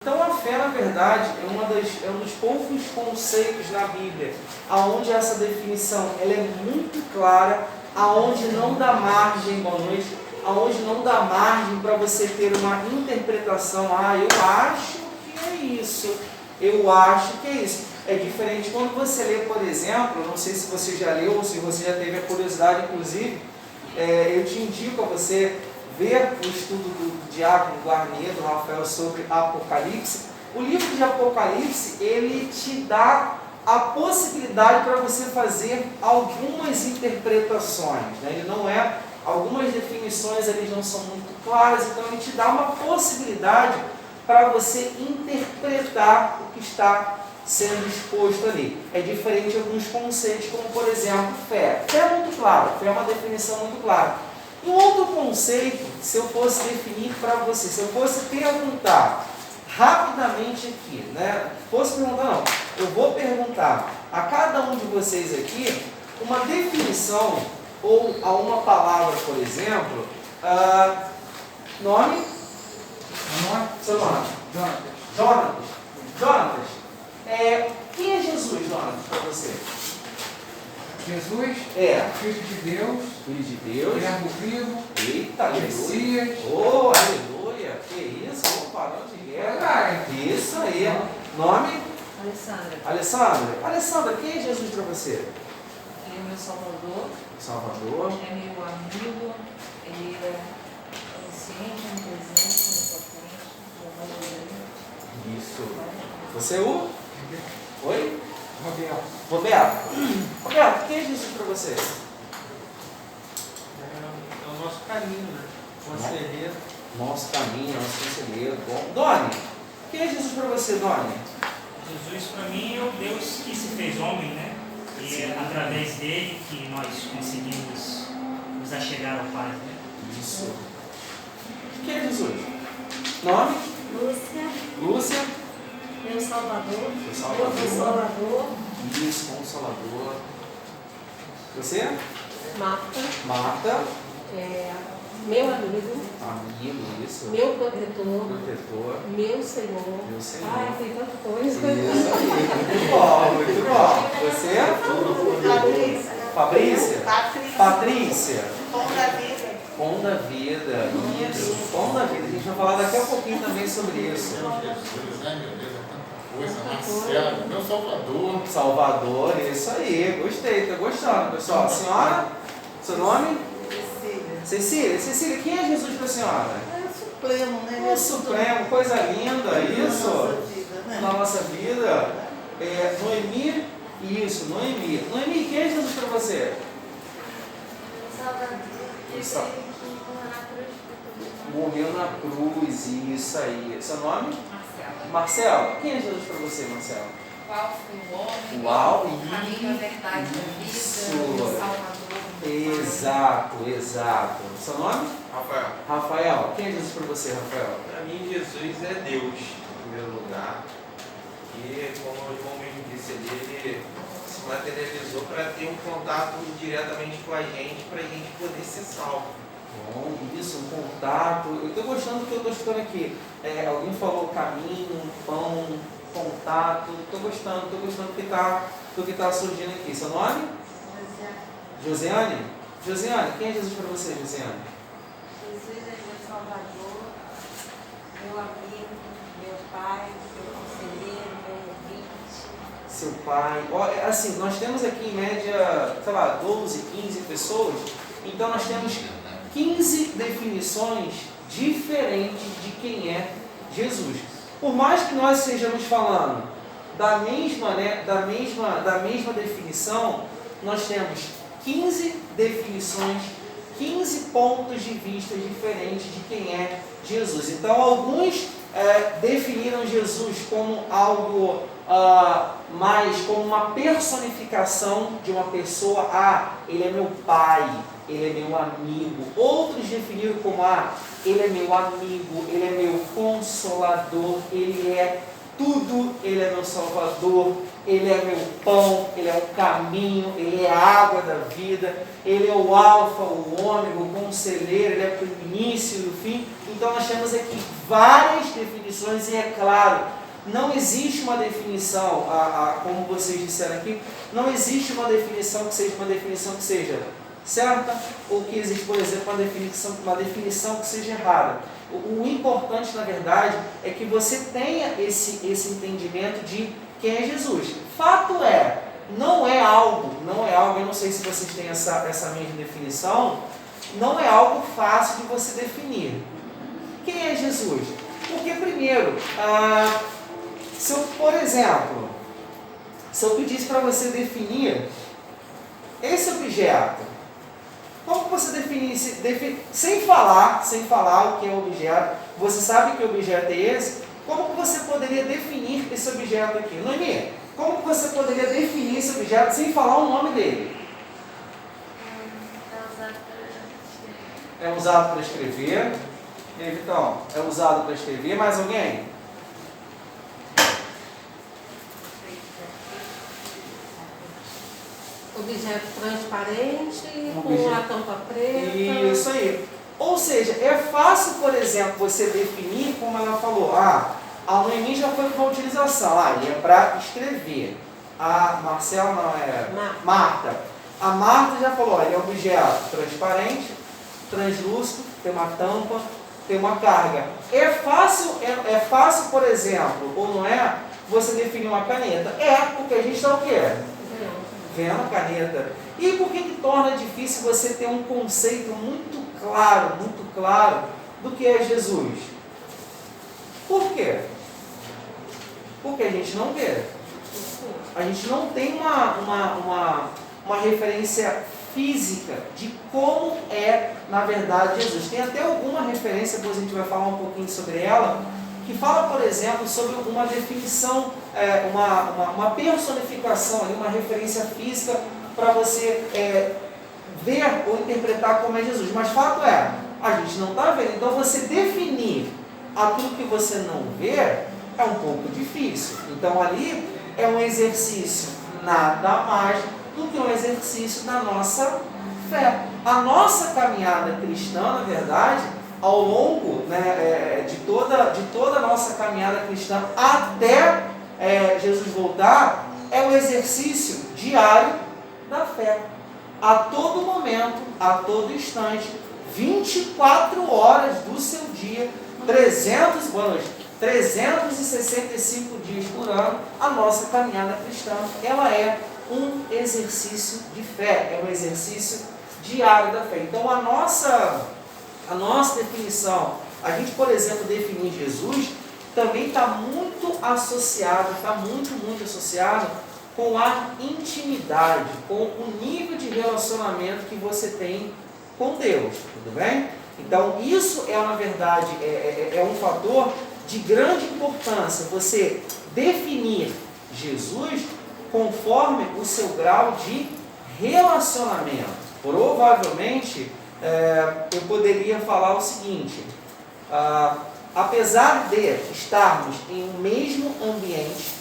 Então a fé, na verdade, é um dos poucos conceitos na Bíblia aonde essa definição ela é muito clara, aonde não dá margem, boa noite, aonde não dá margem para você ter uma interpretação, eu acho que é isso, eu acho que é isso. É diferente quando você lê, por exemplo, não sei se você já leu ou se você já teve a curiosidade, inclusive, eu te indico a você ver o estudo do Diácono Guarnier, do Rafael, sobre Apocalipse. O livro de Apocalipse, ele te dá a possibilidade para você fazer algumas interpretações, né? Ele não é, algumas definições eles não são muito claras, então ele te dá uma possibilidade para você interpretar o que está sendo exposto ali. É diferente de alguns conceitos, como por exemplo, fé. Fé é muito claro, fé é uma definição muito clara. Um outro conceito, se eu fosse definir para você, se eu fosse perguntar rapidamente aqui, né? Fosse perguntar, não, eu vou perguntar a cada um de vocês aqui uma definição ou a uma palavra, por exemplo, nome? Seu nome? Jonatas. Quem é Jesus, Jonatas, para você? Jesus Filho de Deus, Verbo vivo, eita, Messias. Oh, aleluia! Que isso? Vamos parar de guerra. Isso aí. Nome? Alessandra, quem é Jesus para você? Ele é meu Salvador. É meu amigo. Ele é consciente, onipresente, onipotente. Isso. Você é o? Oi? Roberto, quem é Jesus para você? É o nosso caminho, né? Conselheiro. Nosso caminho, nosso conselheiro. Bom. Doni, quem é Jesus para você, Doni? Jesus, para mim, é o Deus que se fez homem, né? E é através dele que nós conseguimos nos achegar ao Pai, né? Isso. Quem é Jesus? Nome? Lúcia. Meu Salvador. Salvador. Isso, Consolador. Você? Marta. Meu amigo. Isso. Meu protetor. Meu Senhor. Ai, tem tanta coisa. Isso aí, muito bom. Você? Fabrícia. Patrícia. Pão da vida. Isso, Pão da vida. A gente vai falar daqui a pouquinho também sobre isso. Meu Salvador. Salvador, isso aí. Gostei, tô gostando, pessoal. Senhora? Seu nome? Cecília, quem é Jesus para a senhora? É o Supremo, né? O Supremo, coisa linda, isso. Na nossa vida. Noemi, isso, Noemi. Noemi, quem é Jesus para você? Salvador. Morreu na cruz, isso aí. Seu nome? Marcelo. Quem é Jesus para você, Marcelo? Qual foi o homem? Uau, O caminho, a verdade da isso. vida, o Salvador. Exato. Seu nome? Rafael. Quem é Jesus para você, Rafael? Para mim, Jesus é Deus, em primeiro lugar. E, como o irmão mesmo disse ali, ele se materializou para ter um contato diretamente com a gente, para a gente poder ser salvo. Bom, isso, um contato. Eu estou gostando do que eu estou escutando aqui. Alguém falou caminho, pão, contato. Estou gostando do que está surgindo aqui. Seu nome? Josiane. Josiane, quem é Jesus para você, Josiane? Jesus é meu Salvador, meu amigo, meu pai, meu conselheiro, meu ouvinte. Seu pai. Assim, nós temos aqui em média, 12, 15 pessoas. Então nós temos 15 definições diferentes de quem é Jesus. Por mais que nós estejamos falando da mesma definição, nós temos 15 definições, 15 pontos de vista diferentes de quem é Jesus. Então, alguns definiram Jesus como algo mais, como uma personificação de uma pessoa. Ele é meu pai, ele é meu amigo. Outros definiram como ele é meu amigo, ele é meu consolador, ele é tudo, ele é meu salvador, Ele é meu pão, Ele é o caminho, Ele é a água da vida, Ele é o alfa, o ômega, o conselheiro, Ele é o início e o fim. Então nós temos aqui várias definições e é claro, não existe uma definição, como vocês disseram aqui, não existe uma definição que seja certa ou que existe, por exemplo, uma definição que seja errada. O importante, na verdade, é que você tenha esse entendimento de quem é Jesus. Fato é, não é algo, eu não sei se vocês têm essa mesma definição, não é algo fácil de você definir. Quem é Jesus? Porque, primeiro, se eu, por exemplo, se eu pedisse para você definir esse objeto, como que você definisse, sem falar o que é o objeto, você sabe que objeto é esse, como que você poderia definir esse objeto aqui? Noemi, como que você poderia definir esse objeto sem falar o nome dele? É usado para escrever. E aí, Vitão? É usado para escrever. Mais alguém? Objeto transparente, com a tampa preta. Isso aí. Ou seja, é fácil, por exemplo, você definir, como ela falou, a Noemi já foi para a utilização, ele é para escrever. A Marcela não é. Marta. A Marta já falou, ele é objeto transparente, translúcido, tem uma tampa, tem uma carga. É fácil, por exemplo, ou não é, você definir uma caneta? Porque a gente está o quê? Vendo a caneta. E por que torna difícil você ter um conceito muito claro do que é Jesus? Por quê? Porque a gente não vê. A gente não tem uma referência física de como é, na verdade, Jesus. Tem até alguma referência, depois a gente vai falar um pouquinho sobre ela, que fala, por exemplo, sobre uma definição, uma personificação, uma referência física para você ver ou interpretar como é Jesus. Mas fato é, a gente não está vendo. Então você definir aquilo que você não vê é um pouco difícil. Então ali é um exercício nada mais do que um exercício da nossa fé. A nossa caminhada cristã, na verdade, ao longo de toda a nossa caminhada cristã até Jesus voltar, é um exercício diário da fé. A todo momento, a todo instante, 24 horas do seu dia, 365 dias por ano, a nossa caminhada cristã, ela é um exercício de fé, é um exercício diário da fé. Então a nossa definição, a gente, por exemplo, definir Jesus, também está muito associado com a intimidade, com o nível de relacionamento que você tem com Deus, tudo bem? Então isso na verdade, é um fator de grande importância, você definir Jesus conforme o seu grau de relacionamento. Provavelmente, eu poderia falar o seguinte, apesar de estarmos em um mesmo ambiente,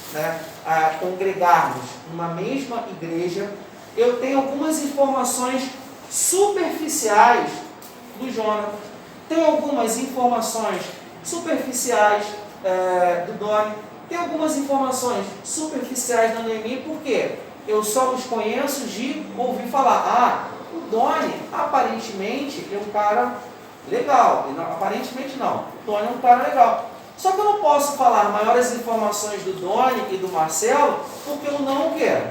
congregarmos numa mesma igreja, eu tenho algumas informações superficiais do Jonathan, tenho algumas informações superficiais do Doni, tenho algumas informações superficiais da Noemi, porque eu só os conheço de ouvir falar. O Doni, aparentemente, é um cara legal. Não, aparentemente não. O Doni é um cara legal. Só que eu não posso falar maiores informações do Doni e do Marcelo, porque eu não quero.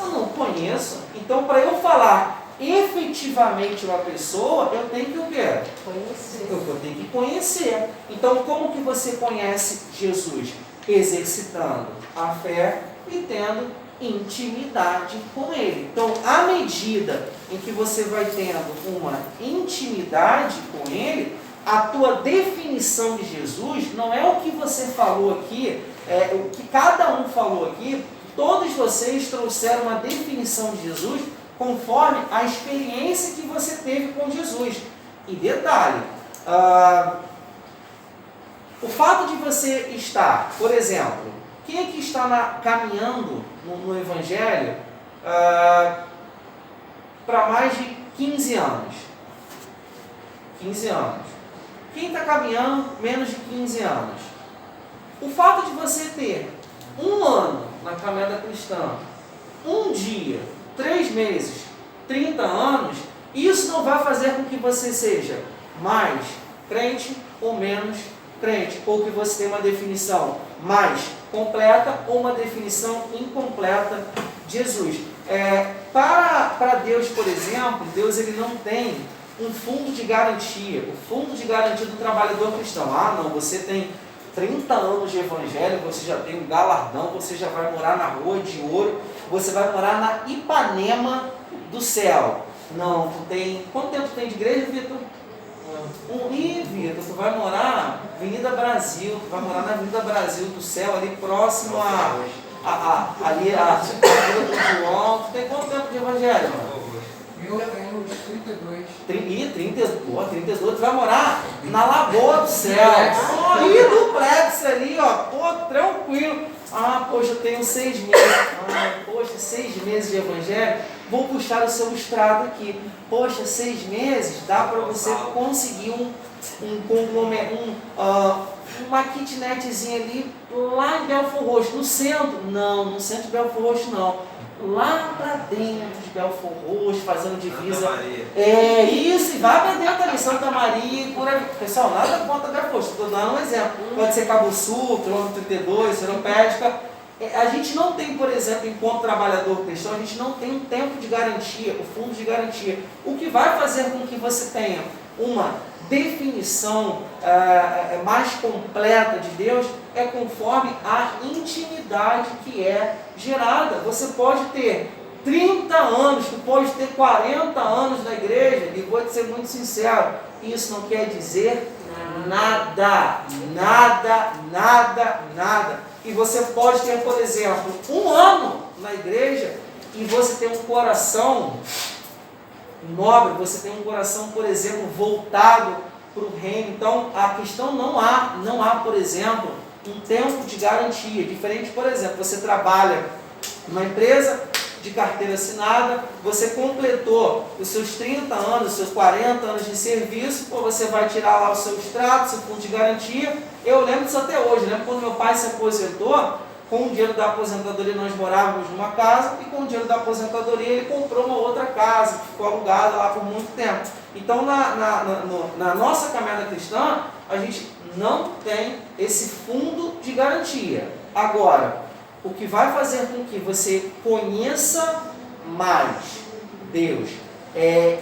Eu não conheço. Então, para eu falar efetivamente uma pessoa, eu tenho que o quê? Conhecer. Eu tenho que conhecer. Então, como que você conhece Jesus? Exercitando a fé e tendo intimidade com Ele. Então, à medida em que você vai tendo uma intimidade com Ele, a tua definição de Jesus não é o que você falou aqui, o que cada um falou aqui. Todos vocês trouxeram uma definição de Jesus conforme a experiência que você teve com Jesus. E detalhe, o fato de você estar, por exemplo, Quem aqui está caminhando no Evangelho para mais de 15 anos? 15 anos. Quem está caminhando menos de 15 anos? O fato de você ter 1 ano na caminhada cristã, 1 dia, 3 meses, 30 anos, isso não vai fazer com que você seja mais crente ou menos crente, ou que você tenha uma definição mais completa ou uma definição incompleta de Jesus. Para Deus, por exemplo, Deus ele não tem um fundo de garantia, o fundo de garantia do trabalhador cristão. Não, você tem 30 anos de evangelho, você já tem um galardão, você já vai morar na Rua de Ouro, você vai morar na Ipanema do céu. Não, tu tem... Quanto tempo tu tem de igreja, Vitor? Vitor, tu vai morar na Avenida Brasil, tu vai morar na Avenida Brasil do céu, ali próximo ali a Vila do João. Tu tem quanto tempo de evangelho, mano? Eu tenho 32. 32, tu vai morar na Lagoa do Céu. E duplex ali, tranquilo. Poxa, eu tenho 6 meses. 6 meses de evangelho. Vou puxar o seu estrado aqui. Poxa, 6 meses dá para você conseguir uma kitnetzinha ali lá em Belford Roxo, no centro. Não, no centro de Belford Roxo não. Lá para dentro de Belford Roxo, fazendo divisa. Isso, e vai para dentro ali, Santa Maria, por aí. Pessoal, nada contra Belford Roxo, estou dando um exemplo. Pode ser Cabo Sul, quilômetro 32, Seropédica. A gente não tem, por exemplo, enquanto trabalhador cristão, a gente não tem um tempo de garantia, o fundo de garantia. O que vai fazer com que você tenha uma definição mais completa de Deus é conforme a intimidade que é gerada. Você pode ter 30 anos, tu pode ter 40 anos na igreja, e vou te ser muito sincero, isso não quer dizer nada. E você pode ter, por exemplo, 1 ano na igreja e você tem um coração nobre, você tem um coração, por exemplo, voltado para o reino. Então, a questão não há, por exemplo, um tempo de garantia. Diferente, por exemplo, você trabalha numa empresa de carteira assinada, você completou os seus 30 anos, os seus 40 anos de serviço, você vai tirar lá o seu extrato, seu fundo de garantia. Eu lembro disso até hoje, quando meu pai se aposentou, com o dinheiro da aposentadoria nós morávamos numa casa, e com o dinheiro da aposentadoria ele comprou uma outra casa, que ficou alugada lá por muito tempo. Então, na nossa caminhada cristã, a gente não tem esse fundo de garantia. Agora, o que vai fazer com que você conheça mais Deus,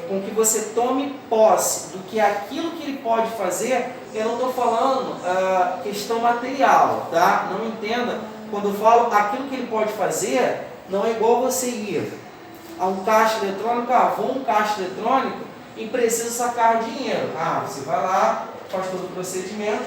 com que você tome posse do que aquilo que Ele pode fazer, eu não estou falando questão material, tá? Não entenda, quando eu falo aquilo que Ele pode fazer, não é igual você ir a um caixa eletrônico, vou a um caixa eletrônico e preciso sacar dinheiro. Você vai lá, faz todo o procedimento,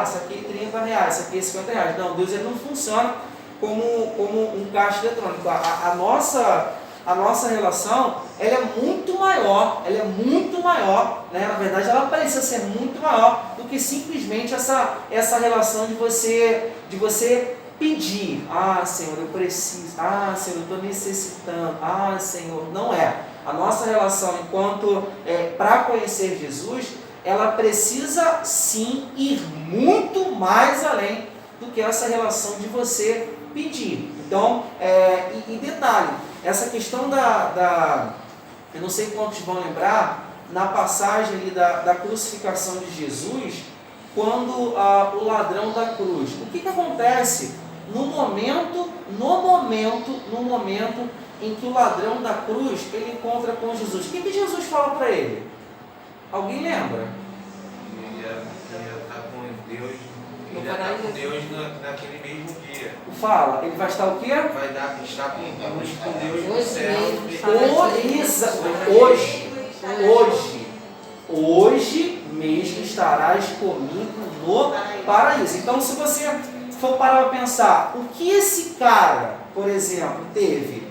saquei R$30, saquei R$50. Não, Deus ele não funciona como um caixa eletrônico. A nossa relação, ela é muito maior, na verdade ela precisa ser muito maior do que simplesmente essa relação de você pedir, Senhor, eu preciso, Senhor, eu estou necessitando, Senhor, não é. A nossa relação enquanto para conhecer Jesus, ela precisa sim ir muito mais além do que essa relação de você pedir. Então, e detalhe, essa questão eu não sei quantos vão lembrar, na passagem ali da crucificação de Jesus, quando o ladrão da cruz, o que acontece no momento em que o ladrão da cruz ele encontra com Jesus? O que Jesus fala para ele? Alguém lembra? Ele ia estar com Deus. Ele ia estar com Deus naquele mesmo dia. Fala, ele vai estar o quê? Vai estar com Deus no céu. Hoje mesmo estarás comigo no paraíso. Então, se você for parar para pensar, o que esse cara, por exemplo, teve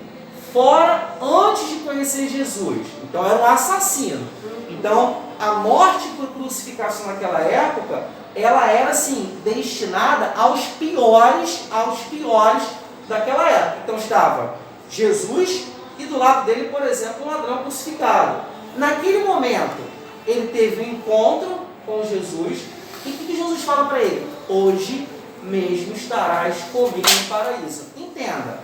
fora antes de conhecer Jesus? Então, era um assassino. Então, a morte por crucificação naquela época ela era assim, destinada aos piores daquela época. Então estava Jesus e do lado dele, por exemplo, um ladrão crucificado. Naquele momento, ele teve um encontro com Jesus. E o que Jesus fala para ele? Hoje mesmo estarás comigo no paraíso. Entenda,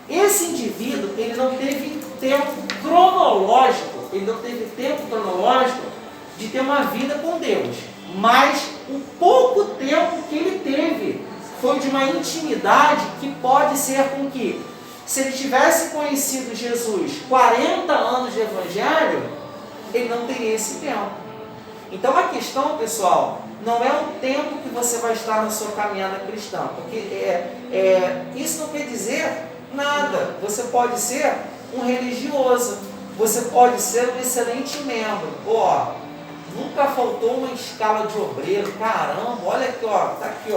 esse indivíduo, ele não teve tempo cronológico, de ter uma vida com Deus. Mas o pouco tempo que ele teve foi de uma intimidade que pode ser com que, se ele tivesse conhecido Jesus 40 anos de evangelho, ele não teria esse tempo. Então a questão, pessoal, não é o tempo que você vai estar na sua caminhada cristã, porque isso não quer dizer nada. Você pode ser um religioso, você pode ser um excelente membro. Nunca faltou uma escala de obreiro. Caramba, olha aqui, tá aqui,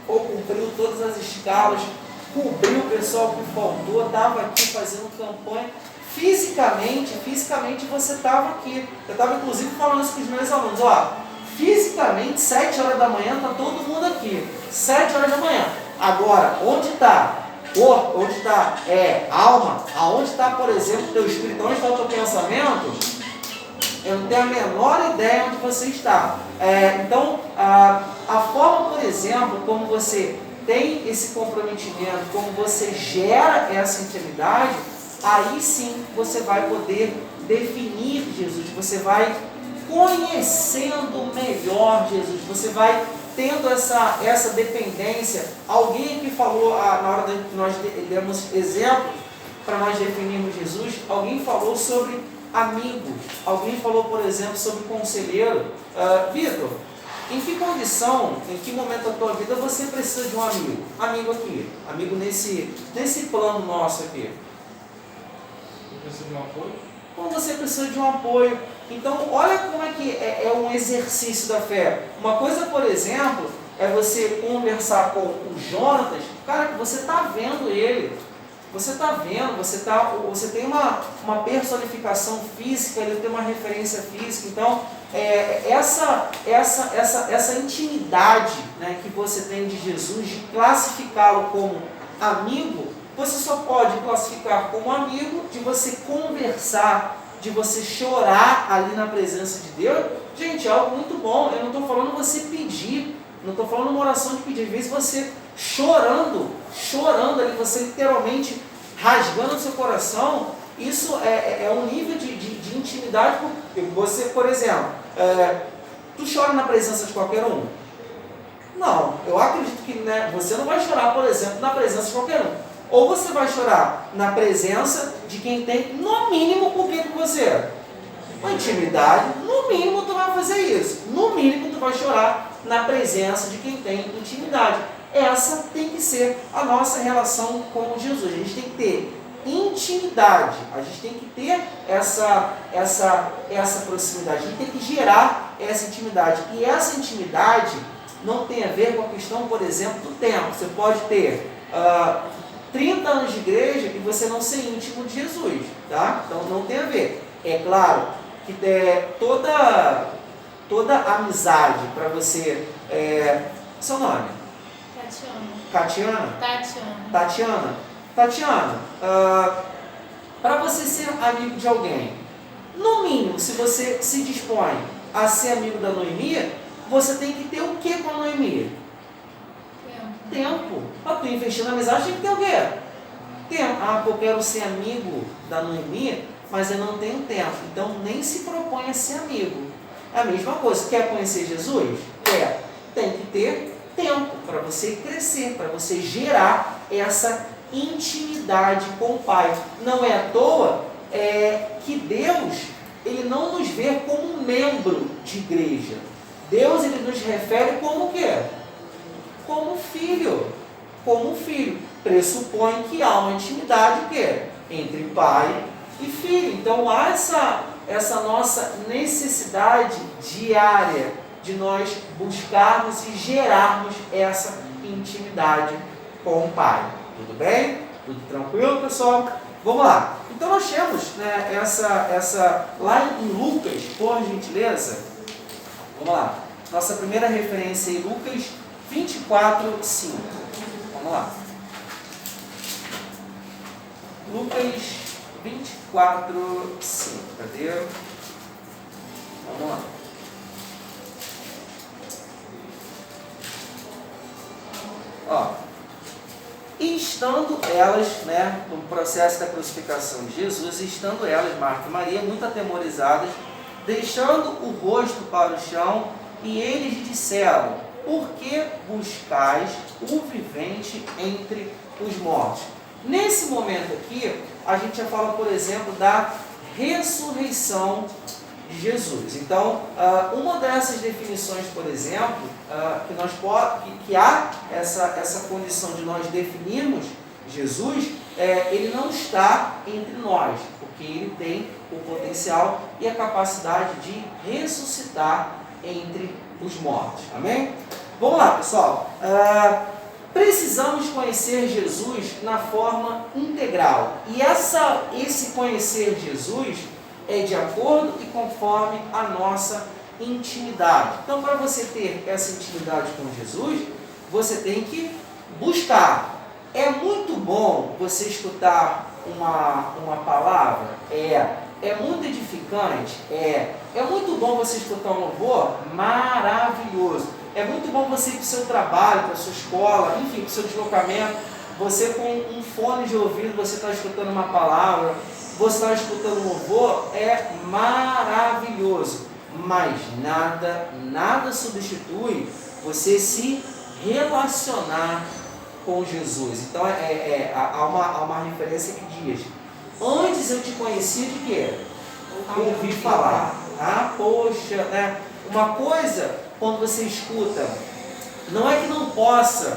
cumpriu todas as escalas, cobriu o pessoal que faltou, estava aqui fazendo campanha. Fisicamente você estava aqui. Eu estava inclusive falando isso com os meus alunos. Fisicamente, 7 horas da manhã, está todo mundo aqui. 7 horas da manhã. Agora, onde está corpo? Onde está alma? Aonde está, por exemplo, teu espírito? Onde está o teu pensamento? Eu não tenho a menor ideia onde você está. Então, a forma, por exemplo, como você tem esse comprometimento, como você gera essa intimidade, aí sim você vai poder definir Jesus, você vai conhecendo melhor Jesus, você vai tendo essa dependência. Alguém que falou, na hora que nós demos exemplos para nós definirmos Jesus, alguém falou sobre amigo, alguém falou, por exemplo, sobre conselheiro. Vitor, em que condição, em que momento da tua vida você precisa de um amigo? Amigo aqui, amigo nesse plano nosso aqui. Precisa de um apoio? Quando você precisa de um apoio. Então, olha como é que é um exercício da fé. Uma coisa, por exemplo, é você conversar com o Jonatas. Cara, você está vendo ele. Você está vendo, você tem uma personificação física, ele tem uma referência física. Então, essa intimidade, né, que você tem de Jesus, de classificá-lo como amigo, você só pode classificar como amigo de você conversar, de você chorar ali na presença de Deus. Gente, é algo muito bom. Eu não estou falando você pedir, não estou falando uma oração de pedir. Às vezes você chorando ali, você literalmente rasgando o seu coração. Isso é um nível de intimidade. Você, por exemplo, tu chora na presença de qualquer um? Não, eu acredito que, né, você não vai chorar, por exemplo, na presença de qualquer um. Ou você vai chorar na presença de quem tem, no mínimo, por que com você? Uma intimidade, no mínimo tu vai fazer isso. No mínimo tu vai chorar na presença de quem tem intimidade. Essa tem que ser a nossa relação com Jesus. A gente tem que ter intimidade, a gente tem que ter essa proximidade, a gente tem que gerar essa intimidade. E essa intimidade não tem a ver com a questão, por exemplo, do tempo. Você pode ter 30 anos de igreja e você não ser íntimo de Jesus, tá? Então não tem a ver. É claro que toda amizade para você... seu nome? Tatiana, para você ser amigo de alguém, no mínimo, se você se dispõe a ser amigo da Noemi, você tem que ter o que com a Noemi? Tempo. Para tu investir na amizade, tem que ter o quê? Tempo. Eu quero ser amigo da Noemi, mas eu não tenho tempo. Então, nem se propõe a ser amigo. É a mesma coisa. Quer conhecer Jesus? Quer. Tem que ter tempo para você crescer, para você gerar essa intimidade com o Pai. Não é à toa que Deus, Ele não nos vê como um membro de igreja. Deus, Ele nos refere como o quê? Como filho. Como filho. Pressupõe que há uma intimidade o quê? Entre pai e filho. Então há essa nossa necessidade diária de nós buscarmos e gerarmos essa intimidade com o Pai. Tudo bem? Tudo tranquilo, pessoal? Vamos lá. Então nós temos, né, essa lá em Lucas, por gentileza. Vamos lá. Nossa primeira referência em Lucas 24, 5. Vamos lá. Lucas 24, 5. Cadê? Vamos lá. Ó. E estando elas, né, no processo da crucificação de Jesus, estando elas, Marta e Maria, muito atemorizadas, deixando o rosto para o chão, e eles lhe disseram: por que buscais o vivente entre os mortos? Nesse momento aqui, a gente já fala, por exemplo, da ressurreição de Jesus. Então, uma dessas definições, por exemplo, que há essa condição de nós definirmos Jesus, ele não está entre nós, porque ele tem o potencial e a capacidade de ressuscitar entre os mortos. Amém? Vamos lá, pessoal. Precisamos conhecer Jesus na forma integral. E esse conhecer Jesus é de acordo e conforme a nossa intimidade. Então, para você ter essa intimidade com Jesus, você tem que buscar. É muito bom você escutar uma palavra? É muito edificante? É muito bom você escutar um louvor? Maravilhoso. É muito bom você ir para o seu trabalho, para a sua escola, enfim, para o seu deslocamento. Você com um fone de ouvido, você está escutando uma palavra, você está escutando um louvor, é maravilhoso. Mas nada substitui você se relacionar com Jesus. Então há uma referência que diz: antes eu te conhecia de quê? Ouvi falar. Poxa, né? Uma coisa, quando você escuta, não é que não possa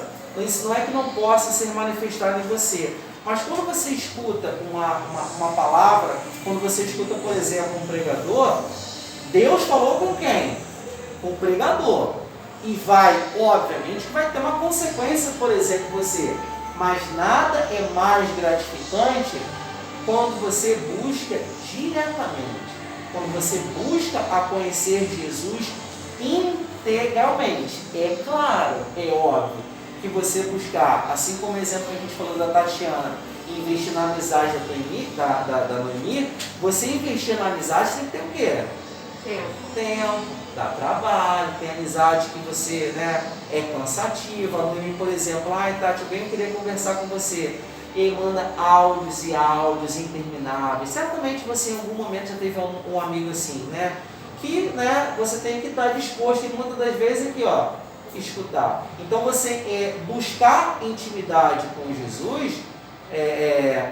ser manifestado em você, mas quando você escuta uma palavra, quando você escuta, por exemplo, um pregador, Deus falou com quem? Com o pregador. E obviamente, vai ter uma consequência, por exemplo, você. Mas nada é mais gratificante quando você busca diretamente. Quando você busca a conhecer Jesus integralmente. É claro, é óbvio, que você buscar, assim como o exemplo que a gente falou da Tatiana, investir na amizade da Noemi, você investir na amizade tem que ter o quê? Tempo, dá trabalho, tem amizade que você, né, é cansativa. A Noemi, por exemplo, Tati, eu queria conversar com você. E manda áudios e áudios intermináveis. Certamente você em algum momento já teve um amigo assim, né? Que, né, você tem que estar disposto, e muitas das vezes aqui, escutar. Então você buscar intimidade com Jesus,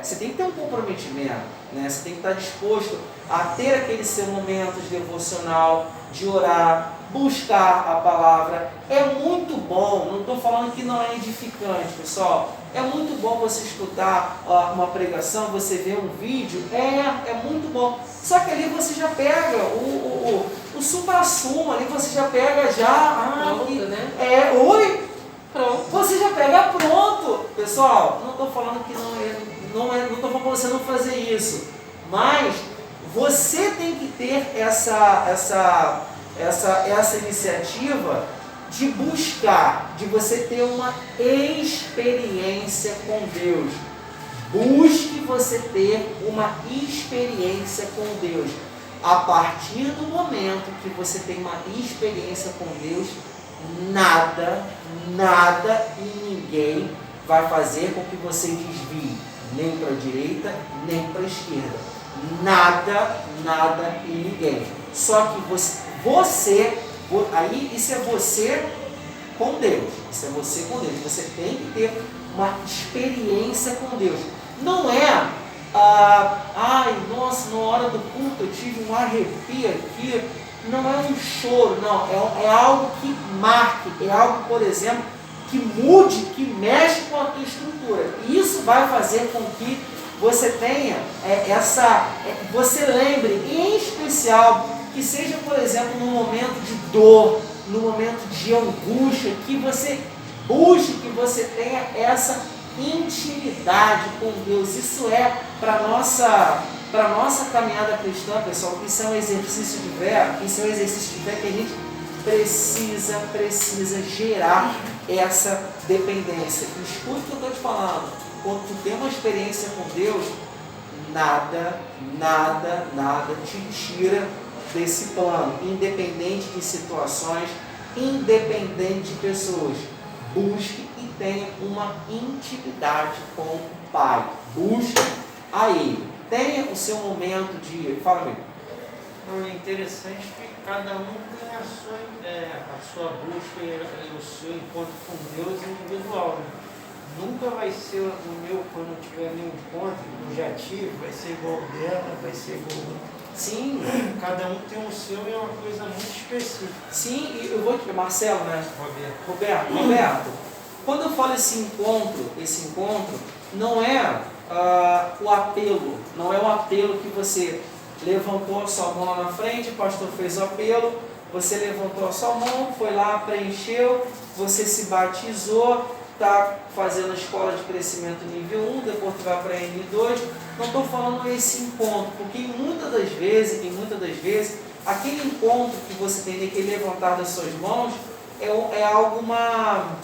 você tem que ter um comprometimento, né? Você tem que estar disposto a ter aquele seu momento de devocional, de orar, buscar a palavra. É muito bom, não estou falando que não é edificante, pessoal. É muito bom você escutar uma pregação, você ver um vídeo, é muito bom. Só que ali você já pega o supra-sumo, ali você já pega pronto, né? Pronto. Você já pega pronto. Pessoal, não estou falando que não estou falando para você não fazer isso. Mas você tem que ter essa iniciativa de buscar, de você ter uma experiência com Deus. Busque você ter uma experiência com Deus. A partir do momento que você tem uma experiência com Deus, nada e ninguém vai fazer com que você desvie, nem para a direita, nem para a esquerda. Nada e ninguém. Só que você aí isso é você com Deus. Isso é você com Deus. Você tem que ter uma experiência com Deus. Não é, nossa, na hora do culto eu tive um arrepio aqui. Não é um choro, não. É algo que marque, é algo, por exemplo, que mude, que mexe com a tua estrutura. E isso vai fazer com que você tenha você lembre, em especial, que seja, por exemplo, no momento de dor, no momento de angústia, que você busque, que você tenha essa intimidade com Deus. Isso é para a nossa caminhada cristã, pessoal, isso é um exercício de fé, que a gente precisa gerar essa dependência. Escuta o que eu estou te falando. Quando tu tem uma experiência com Deus, nada te tira desse plano, independente de situações, independente de pessoas. Busque e tenha uma intimidade com o Pai. Busque a Ele. Tenha o seu momento de... Fala, amigo. É interessante que cada um tem a sua busca e o seu encontro com Deus individual. Né? Nunca vai ser o meu, quando eu tiver nenhum encontro, eu já tive, vai ser igual dela, vai ser igual. Sim. Cada um tem o seu e é uma coisa muito específica. Sim, e eu vou te... Marcelo, né? Roberto, quando eu falo esse encontro não é o apelo, não é o apelo que você levantou a sua mão lá na frente, o pastor fez o apelo, você levantou a sua mão, foi lá, preencheu, você se batizou, está fazendo a escola de crescimento nível 1, depois tu vai para N2. Não estou falando esse encontro, porque muitas das vezes, aquele encontro que você tem que levantar das suas mãos é uma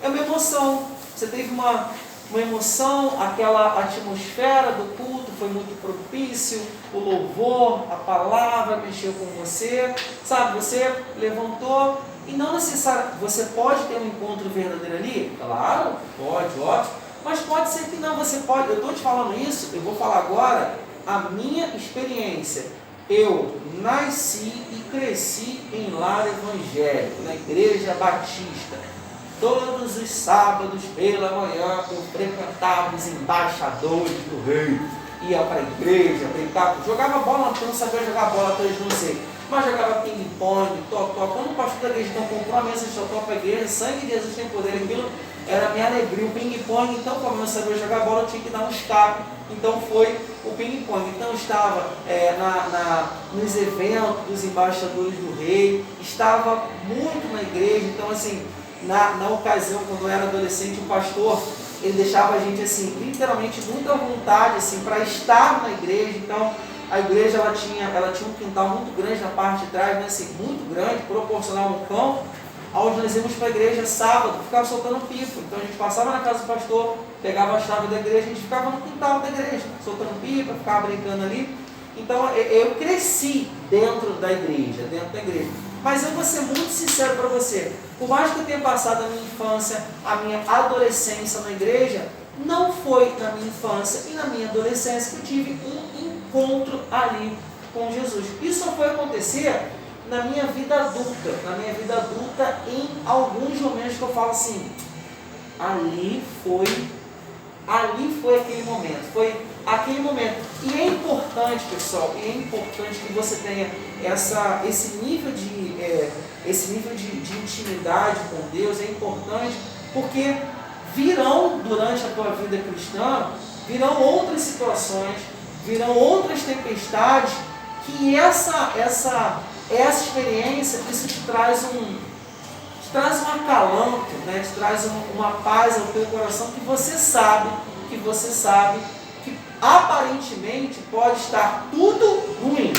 emoção. Você teve uma emoção, aquela atmosfera do culto foi muito propício, o louvor, a palavra mexeu com você, sabe? Você levantou. E não necessariamente, você pode ter um encontro verdadeiro ali? Claro, pode, ótimo. Mas pode ser que não, você pode. Eu estou te falando isso, eu vou falar agora a minha experiência. Eu nasci e cresci em lar evangélico, na Igreja Batista. Todos os sábados pela manhã eu frequentava os embaixadores do rei. Ia para a igreja, brincava, jogava bola, eu não sabia jogar bola, até hoje não sei. Mas jogava ping-pong, totó. Quando o pastor da igreja então comprou a mesa de totó para a igreja, sangue de Jesus tem poder, aquilo era a minha alegria. O ping-pong, então, como eu não sabia jogar bola, eu tinha que dar um escape. Então foi o ping-pong. Então eu estava nos eventos dos embaixadores do rei, estava muito na igreja. Então, assim, na ocasião, quando eu era adolescente, o pastor, ele deixava a gente, assim, literalmente muito à vontade, assim, para estar na igreja. Então, a igreja ela tinha um quintal muito grande na parte de trás, né, assim, muito grande, proporcional ao campo, onde nós íamos para a igreja sábado, ficava soltando pipa. Então a gente passava na casa do pastor, pegava a chave da igreja, a gente ficava no quintal da igreja, soltando pipa, ficava brincando ali. Então eu cresci dentro da igreja. Mas eu vou ser muito sincero para você, por mais que eu tenha passado a minha infância, a minha adolescência na igreja, não foi na minha infância e na minha adolescência que eu tive um encontro ali com Jesus. Isso só foi acontecer na minha vida adulta. Em alguns momentos que eu falo assim, ali foi aquele momento. E é importante, pessoal, que você tenha esse nível de intimidade com Deus. É importante porque virão, durante a tua vida cristã, virão outras situações, virão outras tempestades, que essa experiência, isso te traz um acalanto, né? Te traz uma paz ao teu coração, que você sabe que aparentemente pode estar tudo ruim,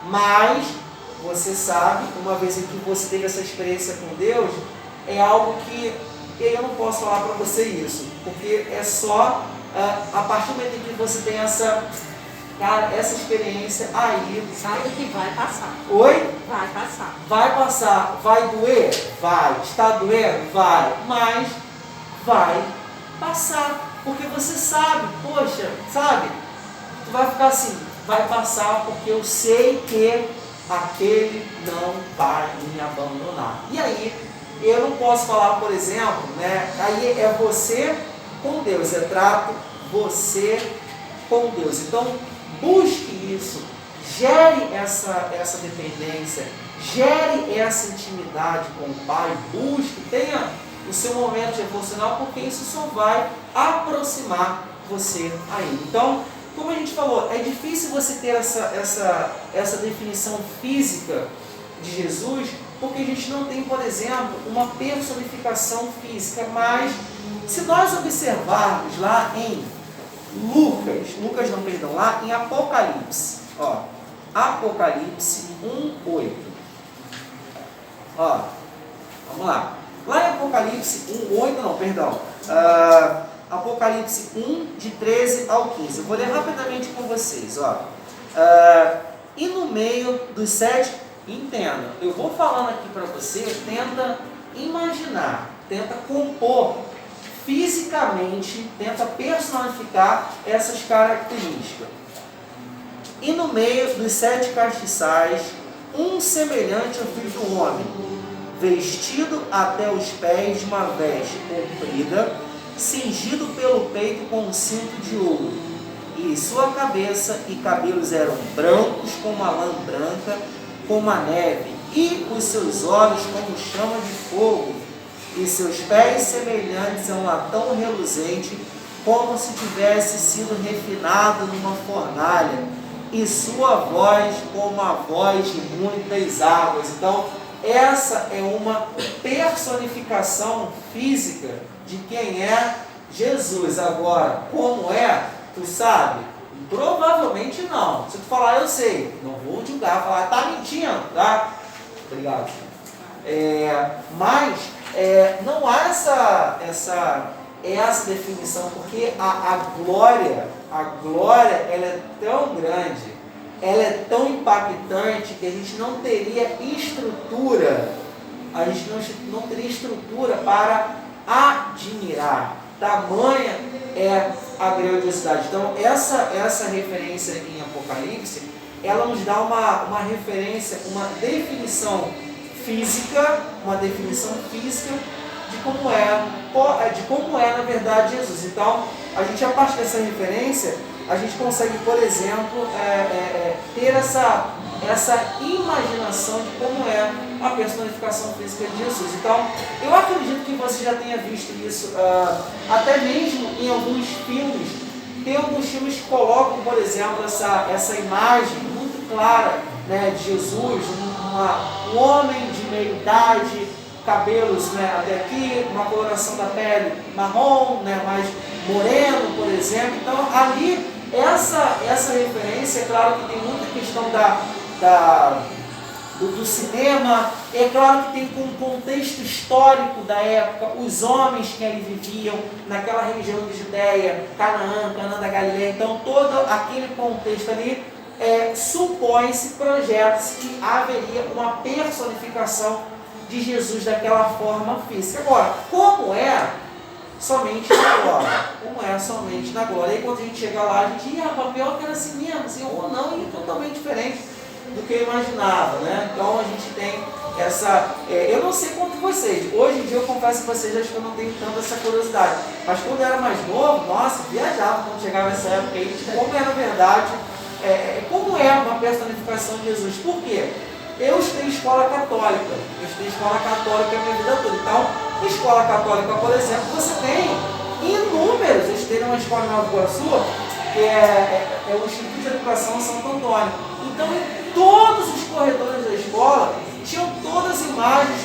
mas você sabe, uma vez que você teve essa experiência com Deus, é algo que eu não posso falar para você isso, porque é só a partir do momento em que você tem essa experiência, aí... Sabe que vai passar. Oi? Vai passar. Vai passar. Vai doer? Vai. Está doendo? Vai. Mas vai passar. Porque você sabe, poxa, sabe? Tu vai ficar assim, vai passar porque eu sei que aquele não vai me abandonar. E aí, eu não posso falar, por exemplo, né? Aí é você com Deus, trato você com Deus. Então, busque isso, gere essa dependência, gere essa intimidade com o Pai, busque, tenha o seu momento devocional, porque isso só vai aproximar você a Ele. Então, como a gente falou, é difícil você ter essa definição física de Jesus, porque a gente não tem, por exemplo, uma personificação física, mas se nós observarmos lá em lá em Apocalipse, ó, Apocalipse 1:8. Ó, vamos lá. Lá em Apocalipse 1, Apocalipse 1, de 13 ao 15. Eu vou ler rapidamente com vocês. Ó. E no meio dos 7, entenda, eu vou falando aqui para você, tenta imaginar, tenta compor fisicamente, tenta personificar essas características. E no meio dos 7 castiçais, um semelhante ao filho do homem, vestido até os pés de uma veste comprida, cingido pelo peito com um cinto de ouro, e sua cabeça e cabelos eram brancos como a lã branca, como a neve, e os seus olhos como chama de fogo, e seus pés semelhantes a um latão reluzente, como se tivesse sido refinado numa fornalha, e sua voz como a voz de muitas águas. Então, essa é uma personificação física de quem é Jesus. Agora, como é? Tu sabe? Provavelmente não. Se tu falar, eu sei. Não vou julgar, falar, tá mentindo, tá? Obrigado. Mas não há essa definição, porque a glória, ela é tão grande, ela é tão impactante que a gente não teria estrutura, não teria estrutura para admirar. Tamanha é a grandiosidade. Então, essa referência em Apocalipse, ela nos dá uma referência, uma definição física de como é na verdade Jesus. Então, a gente, a partir dessa referência, a gente consegue, por exemplo, ter essa imaginação de como é a personificação física de Jesus. Então, eu acredito que você já tenha visto isso, até mesmo em alguns filmes. Tem alguns filmes que colocam, por exemplo, essa imagem muito clara, né, de Jesus, um homem de meia idade, cabelos, né, até aqui, uma coloração da pele marrom, né, mais moreno, por exemplo. Então, ali, essa referência, é claro que tem muita questão do cinema, é claro que tem um contexto histórico da época, os homens que ali viviam, naquela região de Judeia, Canaã da Galileia. Então, todo aquele contexto ali, supõe-se, projeta-se que haveria uma personificação de Jesus daquela forma física. Agora, como é somente na glória? Como é somente na glória? E quando a gente chega lá, a gente, pior que era assim mesmo, assim, ou não, e totalmente diferente do que eu imaginava, né? Então a gente tem essa... eu não sei quanto vocês, hoje em dia eu confesso a vocês, acho que eu não tenho tanta essa curiosidade, mas quando eu era mais novo, nossa, viajava quando chegava essa época aí, como é na verdade, como é uma personificação de Jesus. Por quê? Eu estudei escola católica, a minha vida toda. Então, na escola católica, por exemplo, você tem inúmeros. Eu estudei numa escola em Nova Iguaçu, que é o Instituto de Educação Santo Antônio. Então, em todos os corredores da escola, tinham todas as imagens